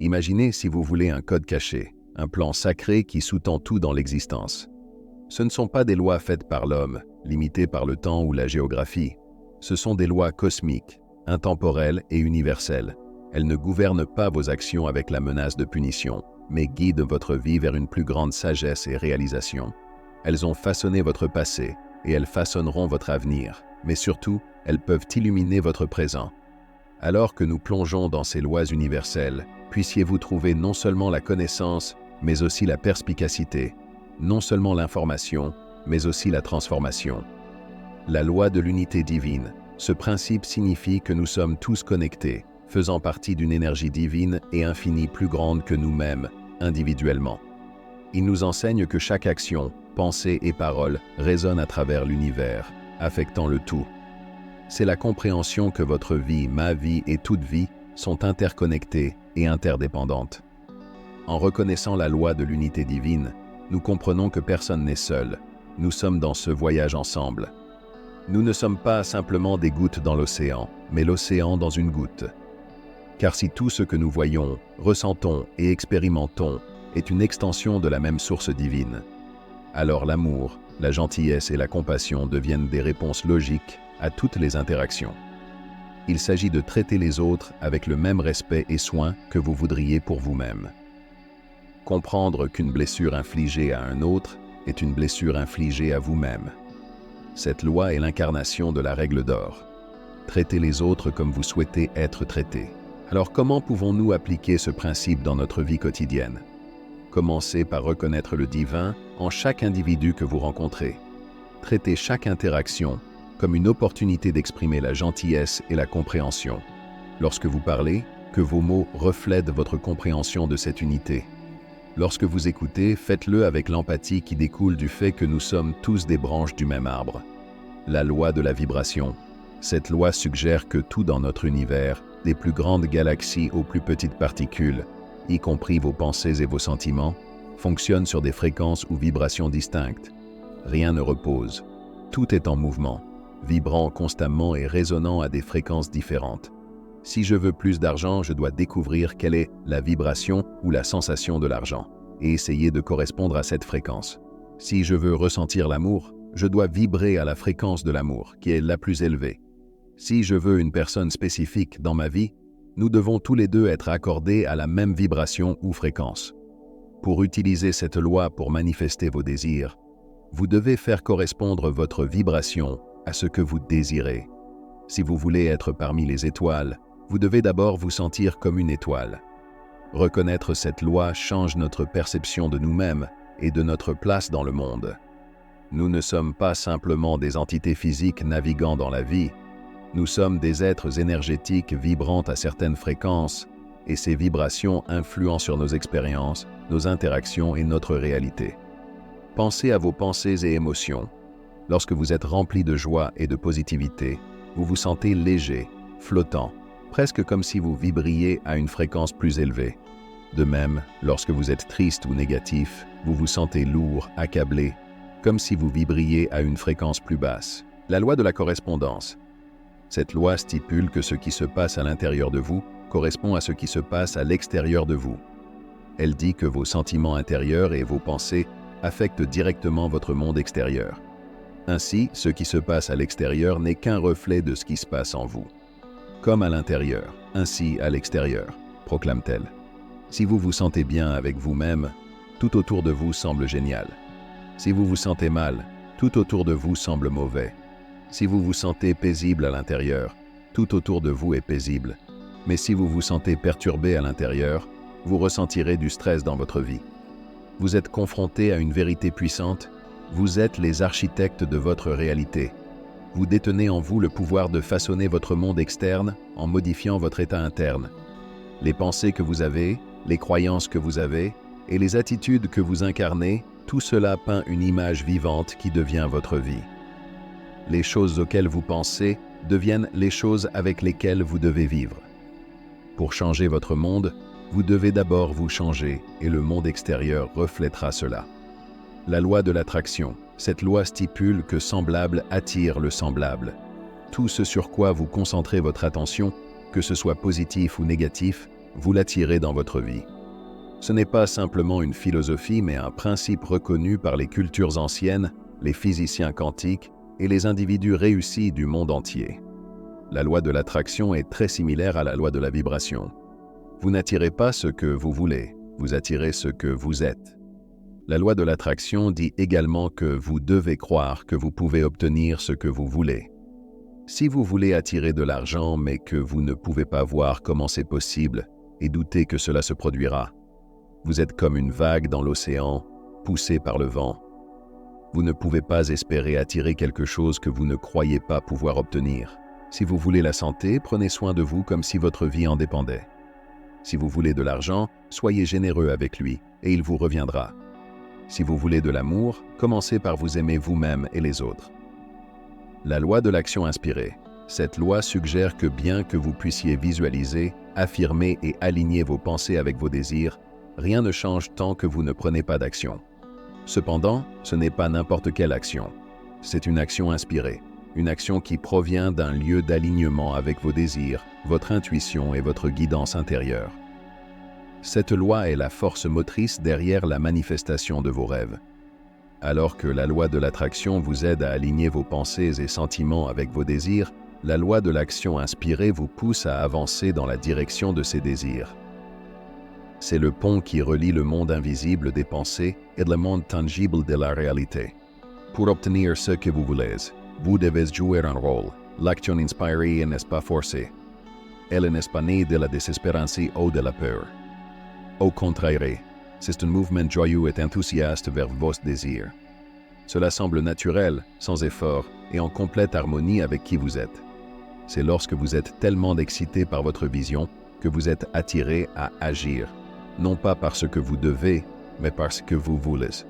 Imaginez, si vous voulez, un code caché, un plan sacré qui sous-tend tout dans l'existence. Ce ne sont pas des lois faites par l'homme, limitées par le temps ou la géographie. Ce sont des lois cosmiques, intemporelles et universelles. Elles ne gouvernent pas vos actions avec la menace de punition, mais guident votre vie vers une plus grande sagesse et réalisation. Elles ont façonné votre passé, et elles façonneront votre avenir, mais surtout, elles peuvent illuminer votre présent. Alors que nous plongeons dans ces lois universelles, puissiez-vous trouver non seulement la connaissance, mais aussi la perspicacité, non seulement l'information, mais aussi la transformation. La loi de l'unité divine, ce principe signifie que nous sommes tous connectés, faisant partie d'une énergie divine et infinie plus grande que nous-mêmes, individuellement. Il nous enseigne que chaque action, pensée et parole résonne à travers l'univers, affectant le tout. C'est la compréhension que votre vie, ma vie et toute vie sont interconnectées et interdépendantes. En reconnaissant la loi de l'unité divine, nous comprenons que personne n'est seul. Nous sommes dans ce voyage ensemble. Nous ne sommes pas simplement des gouttes dans l'océan, mais l'océan dans une goutte. Car si tout ce que nous voyons, ressentons et expérimentons est une extension de la même source divine, alors l'amour, la gentillesse et la compassion deviennent des réponses logiques à toutes les interactions. Il s'agit de traiter les autres avec le même respect et soin que vous voudriez pour vous-même. Comprendre qu'une blessure infligée à un autre est une blessure infligée à vous-même. Cette loi est l'incarnation de la règle d'or. Traitez les autres comme vous souhaitez être traités. Alors comment pouvons-nous appliquer ce principe dans notre vie quotidienne? Commencez par reconnaître le divin en chaque individu que vous rencontrez. Traitez chaque interaction comme une opportunité d'exprimer la gentillesse et la compréhension. Lorsque vous parlez, que vos mots reflètent votre compréhension de cette unité. Lorsque vous écoutez, faites-le avec l'empathie qui découle du fait que nous sommes tous des branches du même arbre. La loi de la vibration. Cette loi suggère que tout dans notre univers, des plus grandes galaxies aux plus petites particules, y compris vos pensées et vos sentiments, fonctionne sur des fréquences ou vibrations distinctes. Rien ne repose. Tout est en mouvement, vibrant constamment et résonnant à des fréquences différentes. Si je veux plus d'argent, je dois découvrir quelle est la vibration ou la sensation de l'argent et essayer de correspondre à cette fréquence. Si je veux ressentir l'amour, je dois vibrer à la fréquence de l'amour, qui est la plus élevée. Si je veux une personne spécifique dans ma vie, nous devons tous les deux être accordés à la même vibration ou fréquence. Pour utiliser cette loi pour manifester vos désirs, vous devez faire correspondre votre vibration à ce que vous désirez. Si vous voulez être parmi les étoiles, vous devez d'abord vous sentir comme une étoile. Reconnaître cette loi change notre perception de nous-mêmes et de notre place dans le monde. Nous ne sommes pas simplement des entités physiques naviguant dans la vie. Nous sommes des êtres énergétiques vibrant à certaines fréquences, et ces vibrations influent sur nos expériences, nos interactions et notre réalité. Pensez à vos pensées et émotions. Lorsque vous êtes rempli de joie et de positivité, vous vous sentez léger, flottant, presque comme si vous vibriez à une fréquence plus élevée. De même, lorsque vous êtes triste ou négatif, vous vous sentez lourd, accablé, comme si vous vibriez à une fréquence plus basse. La loi de la correspondance. Cette loi stipule que ce qui se passe à l'intérieur de vous correspond à ce qui se passe à l'extérieur de vous. Elle dit que vos sentiments intérieurs et vos pensées affectent directement votre monde extérieur. Ainsi, ce qui se passe à l'extérieur n'est qu'un reflet de ce qui se passe en vous. Comme à l'intérieur, ainsi à l'extérieur, proclame-t-elle. Si vous vous sentez bien avec vous-même, tout autour de vous semble génial. Si vous vous sentez mal, tout autour de vous semble mauvais. Si vous vous sentez paisible à l'intérieur, tout autour de vous est paisible. Mais si vous vous sentez perturbé à l'intérieur, vous ressentirez du stress dans votre vie. Vous êtes confronté à une vérité puissante. Vous êtes les architectes de votre réalité. Vous détenez en vous le pouvoir de façonner votre monde externe en modifiant votre état interne. Les pensées que vous avez, les croyances que vous avez et les attitudes que vous incarnez, tout cela peint une image vivante qui devient votre vie. Les choses auxquelles vous pensez deviennent les choses avec lesquelles vous devez vivre. Pour changer votre monde, vous devez d'abord vous changer et le monde extérieur reflètera cela. La loi de l'attraction. Cette loi stipule que semblable attire le semblable. Tout ce sur quoi vous concentrez votre attention, que ce soit positif ou négatif, vous l'attirez dans votre vie. Ce n'est pas simplement une philosophie, mais un principe reconnu par les cultures anciennes, les physiciens quantiques et les individus réussis du monde entier. La loi de l'attraction est très similaire à la loi de la vibration. Vous n'attirez pas ce que vous voulez, vous attirez ce que vous êtes. La loi de l'attraction dit également que vous devez croire que vous pouvez obtenir ce que vous voulez. Si vous voulez attirer de l'argent mais que vous ne pouvez pas voir comment c'est possible et doutez que cela se produira, vous êtes comme une vague dans l'océan, poussée par le vent. Vous ne pouvez pas espérer attirer quelque chose que vous ne croyez pas pouvoir obtenir. Si vous voulez la santé, prenez soin de vous comme si votre vie en dépendait. Si vous voulez de l'argent, soyez généreux avec lui et il vous reviendra. Si vous voulez de l'amour, commencez par vous aimer vous-même et les autres. La loi de l'action inspirée. Cette loi suggère que bien que vous puissiez visualiser, affirmer et aligner vos pensées avec vos désirs, rien ne change tant que vous ne prenez pas d'action. Cependant, ce n'est pas n'importe quelle action. C'est une action inspirée, une action qui provient d'un lieu d'alignement avec vos désirs, votre intuition et votre guidance intérieure. Cette loi est la force motrice derrière la manifestation de vos rêves. Alors que la loi de l'attraction vous aide à aligner vos pensées et sentiments avec vos désirs, la loi de l'action inspirée vous pousse à avancer dans la direction de ces désirs. C'est le pont qui relie le monde invisible des pensées et le monde tangible de la réalité. Pour obtenir ce que vous voulez, vous devez jouer un rôle. L'action inspirée n'est pas forcée. Elle n'est pas née de la désespérance ou de la peur. Au contraire, c'est un mouvement joyeux et enthousiaste vers vos désirs. Cela semble naturel, sans effort et en complète harmonie avec qui vous êtes. C'est lorsque vous êtes tellement excité par votre vision que vous êtes attiré à agir, non pas parce que vous devez, mais parce que vous voulez.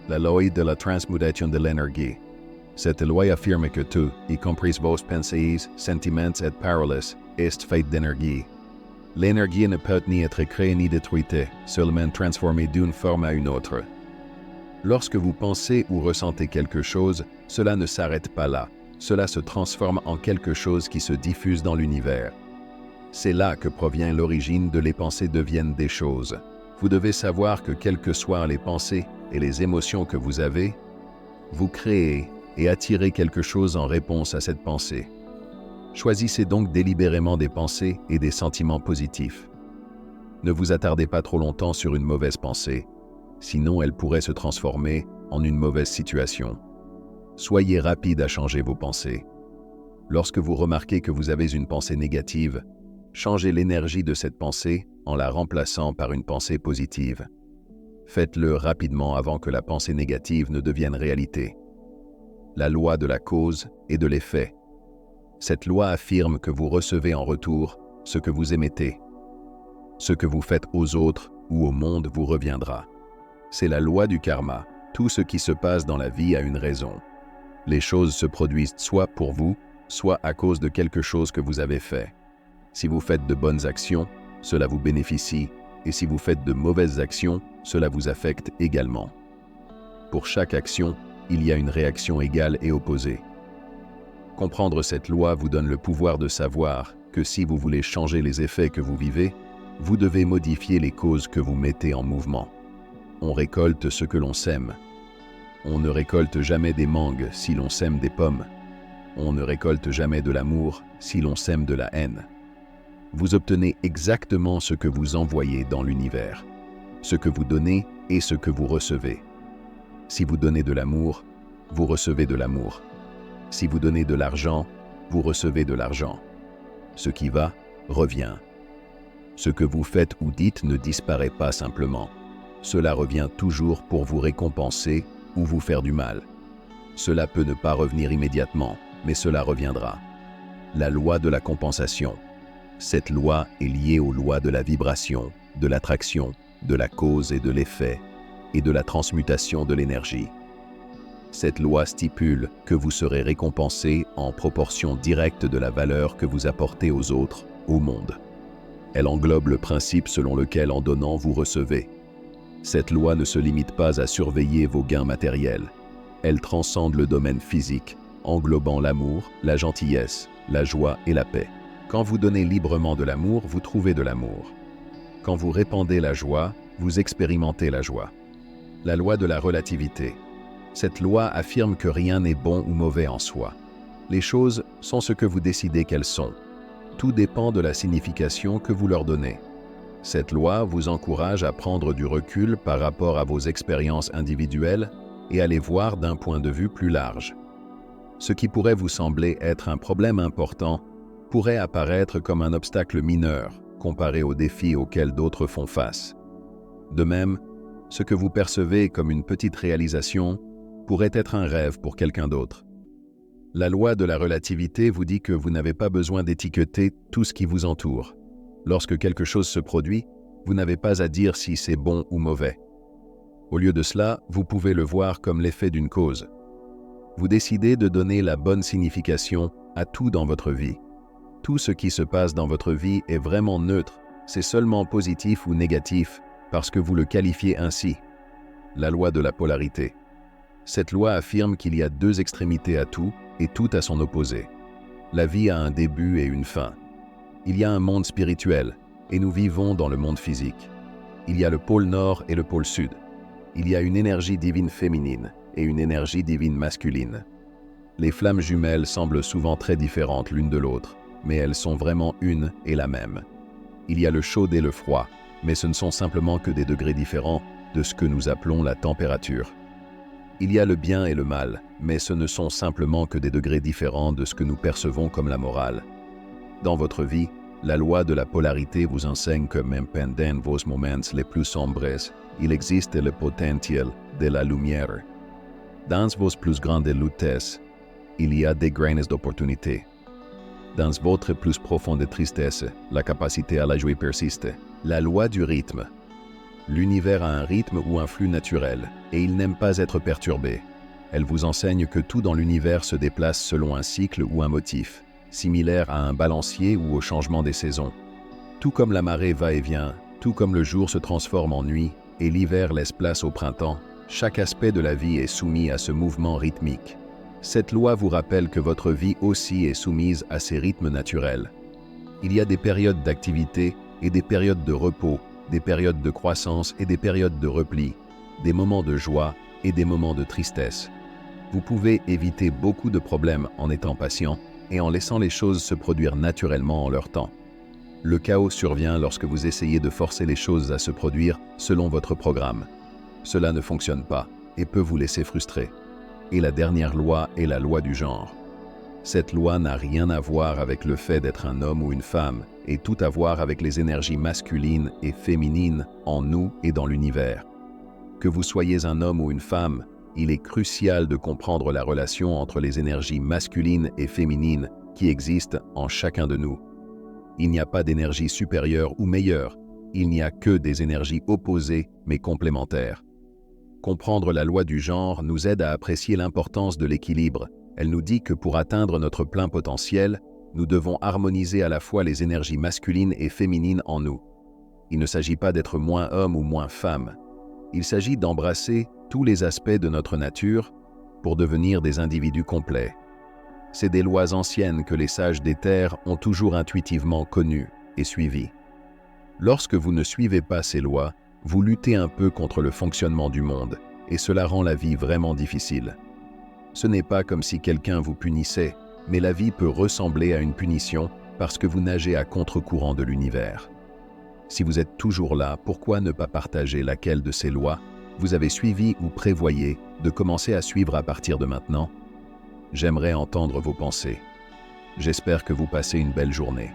La loi de la transmutation de l'énergie. Cette loi affirme que tout, y compris vos pensées, sentiments et paroles, est fait d'énergie. L'énergie ne peut ni être créée ni détruite, seulement transformée d'une forme à une autre. Lorsque vous pensez ou ressentez quelque chose, cela ne s'arrête pas là. Cela se transforme en quelque chose qui se diffuse dans l'univers. C'est là que provient l'origine de les pensées deviennent des choses. Vous devez savoir que quelles que soient les pensées et les émotions que vous avez, vous créez et attirez quelque chose en réponse à cette pensée. Choisissez donc délibérément des pensées et des sentiments positifs. Ne vous attardez pas trop longtemps sur une mauvaise pensée, sinon elle pourrait se transformer en une mauvaise situation. Soyez rapide à changer vos pensées. Lorsque vous remarquez que vous avez une pensée négative, changez l'énergie de cette pensée en la remplaçant par une pensée positive. Faites-le rapidement avant que la pensée négative ne devienne réalité. La loi de la cause et de l'effet. Cette loi affirme que vous recevez en retour ce que vous émettez. Ce que vous faites aux autres ou au monde vous reviendra. C'est la loi du karma. Tout ce qui se passe dans la vie a une raison. Les choses se produisent soit pour vous, soit à cause de quelque chose que vous avez fait. Si vous faites de bonnes actions, cela vous bénéficie, et si vous faites de mauvaises actions, cela vous affecte également. Pour chaque action, il y a une réaction égale et opposée. Comprendre cette loi vous donne le pouvoir de savoir que si vous voulez changer les effets que vous vivez, vous devez modifier les causes que vous mettez en mouvement. On récolte ce que l'on sème. On ne récolte jamais des mangues si l'on sème des pommes. On ne récolte jamais de l'amour si l'on sème de la haine. Vous obtenez exactement ce que vous envoyez dans l'univers. Ce que vous donnez et ce que vous recevez. Si vous donnez de l'amour, vous recevez de l'amour. Si vous donnez de l'argent, vous recevez de l'argent. Ce qui va, revient. Ce que vous faites ou dites ne disparaît pas simplement. Cela revient toujours pour vous récompenser ou vous faire du mal. Cela peut ne pas revenir immédiatement, mais cela reviendra. La loi de la compensation. Cette loi est liée aux lois de la vibration, de l'attraction, de la cause et de l'effet, et de la transmutation de l'énergie. Cette loi stipule que vous serez récompensé en proportion directe de la valeur que vous apportez aux autres, au monde. Elle englobe le principe selon lequel en donnant vous recevez. Cette loi ne se limite pas à surveiller vos gains matériels. Elle transcende le domaine physique, englobant l'amour, la gentillesse, la joie et la paix. Quand vous donnez librement de l'amour, vous trouvez de l'amour. Quand vous répandez la joie, vous expérimentez la joie. La loi de la relativité. Cette loi affirme que rien n'est bon ou mauvais en soi. Les choses sont ce que vous décidez qu'elles sont. Tout dépend de la signification que vous leur donnez. Cette loi vous encourage à prendre du recul par rapport à vos expériences individuelles et à les voir d'un point de vue plus large. Ce qui pourrait vous sembler être un problème important pourrait apparaître comme un obstacle mineur comparé aux défis auxquels d'autres font face. De même, ce que vous percevez comme une petite réalisation pourrait être un rêve pour quelqu'un d'autre. La loi de la relativité vous dit que vous n'avez pas besoin d'étiqueter tout ce qui vous entoure. Lorsque quelque chose se produit, vous n'avez pas à dire si c'est bon ou mauvais. Au lieu de cela, vous pouvez le voir comme l'effet d'une cause. Vous décidez de donner la bonne signification à tout dans votre vie. Tout ce qui se passe dans votre vie est vraiment neutre, c'est seulement positif ou négatif parce que vous le qualifiez ainsi. La loi de la polarité. Cette loi affirme qu'il y a deux extrémités à tout et tout à son opposé. La vie a un début et une fin. Il y a un monde spirituel et nous vivons dans le monde physique. Il y a le pôle nord et le pôle sud. Il y a une énergie divine féminine et une énergie divine masculine. Les flammes jumelles semblent souvent très différentes l'une de l'autre, mais elles sont vraiment une et la même. Il y a le chaud et le froid, mais ce ne sont simplement que des degrés différents de ce que nous appelons la température. Il y a le bien et le mal, mais ce ne sont simplement que des degrés différents de ce que nous percevons comme la morale. Dans votre vie, la loi de la polarité vous enseigne que même pendant vos moments les plus sombres, il existe le potentiel de la lumière. Dans vos plus grandes luttes, il y a des graines d'opportunité. Dans votre plus profonde tristesse, la capacité à la joie persiste. La loi du rythme. L'univers a un rythme ou un flux naturel, et il n'aime pas être perturbé. Elle vous enseigne que tout dans l'univers se déplace selon un cycle ou un motif, similaire à un balancier ou au changement des saisons. Tout comme la marée va et vient, tout comme le jour se transforme en nuit et l'hiver laisse place au printemps, chaque aspect de la vie est soumis à ce mouvement rythmique. Cette loi vous rappelle que votre vie aussi est soumise à ces rythmes naturels. Il y a des périodes d'activité et des périodes de repos, des périodes de croissance et des périodes de repli, des moments de joie et des moments de tristesse. Vous pouvez éviter beaucoup de problèmes en étant patient et en laissant les choses se produire naturellement en leur temps. Le chaos survient lorsque vous essayez de forcer les choses à se produire selon votre programme. Cela ne fonctionne pas et peut vous laisser frustrer. Et la dernière loi est la loi du genre. Cette loi n'a rien à voir avec le fait d'être un homme ou une femme et tout à voir avec les énergies masculines et féminines en nous et dans l'univers. Que vous soyez un homme ou une femme, il est crucial de comprendre la relation entre les énergies masculines et féminines qui existent en chacun de nous. Il n'y a pas d'énergie supérieure ou meilleure, il n'y a que des énergies opposées mais complémentaires. Comprendre la loi du genre nous aide à apprécier l'importance de l'équilibre. Elle nous dit que pour atteindre notre plein potentiel, nous devons harmoniser à la fois les énergies masculines et féminines en nous. Il ne s'agit pas d'être moins homme ou moins femme. Il s'agit d'embrasser tous les aspects de notre nature pour devenir des individus complets. C'est des lois anciennes que les sages des terres ont toujours intuitivement connues et suivies. Lorsque vous ne suivez pas ces lois, vous luttez un peu contre le fonctionnement du monde, et cela rend la vie vraiment difficile. Ce n'est pas comme si quelqu'un vous punissait, mais la vie peut ressembler à une punition parce que vous nagez à contre-courant de l'univers. Si vous êtes toujours là, pourquoi ne pas partager laquelle de ces lois vous avez suivi ou prévoyez de commencer à suivre à partir de maintenant? J'aimerais entendre vos pensées. J'espère que vous passez une belle journée.